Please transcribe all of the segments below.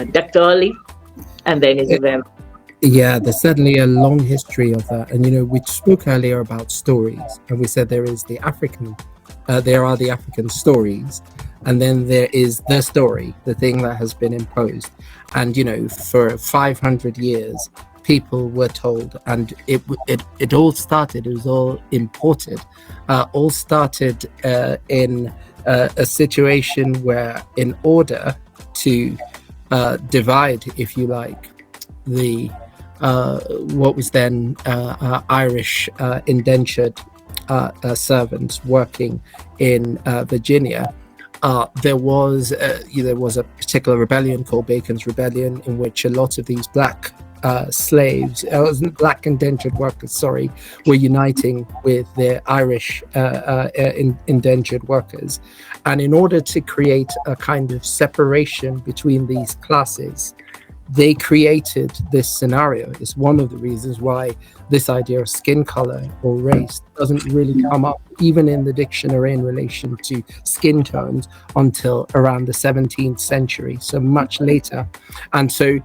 Dr. Ollie and then Isabella. Yeah, there's certainly a long history of that. And, we spoke earlier about stories, and we said there are the African stories, and then there is the story, the thing that has been imposed. And, for 500 years, people were told, and it all started, it was all imported, all started in a situation where, in order to divide, if you like, the what was then Irish indentured servants working in Virginia, there was a particular rebellion called Bacon's Rebellion, in which a lot of these black slaves, black indentured workers, were uniting with their Irish indentured workers. And in order to create a kind of separation between these classes, they created this scenario. It's one of the reasons why this idea of skin color or race doesn't really come up even in the dictionary in relation to skin tones until around the 17th century, so much later. And so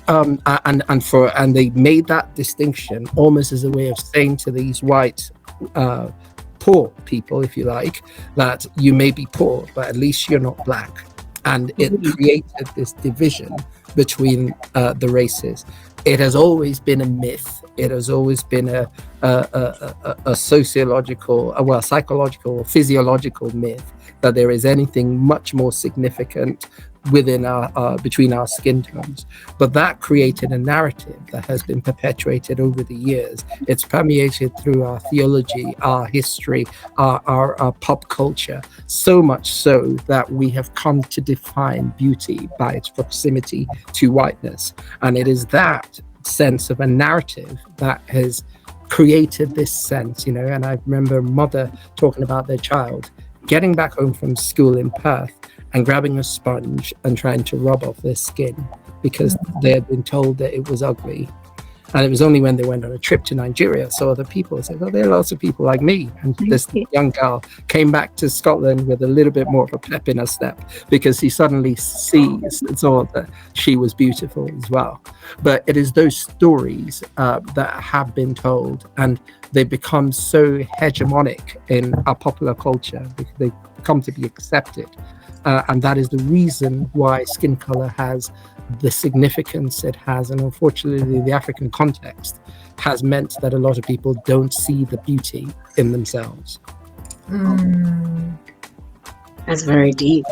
and they made that distinction almost as a way of saying to these white poor people, if you like, that you may be poor, but at least you're not black. And it created this division between the races. It has always been a myth. It has always been a sociological, psychological or physiological myth that there is anything much more significant within between our skin tones. But that created a narrative that has been perpetuated over the years. It's permeated through our theology, our history, our pop culture, so much so that we have come to define beauty by its proximity to whiteness. And it is that sense of a narrative that has created this sense, and I remember a mother talking about their child getting back home from school in Perth and grabbing a sponge and trying to rub off their skin because they had been told that it was ugly. And it was only when they went on a trip to Nigeria, saw other people, said, there are lots of people like me. And this young girl came back to Scotland with a little bit more of a pep in her step because he suddenly saw that she was beautiful as well. But it is those stories that have been told, and they become so hegemonic in our popular culture because they come to be accepted. And that is the reason why skin color has the significance it has. And unfortunately, the African context has meant that a lot of people don't see the beauty in themselves. That's very deep.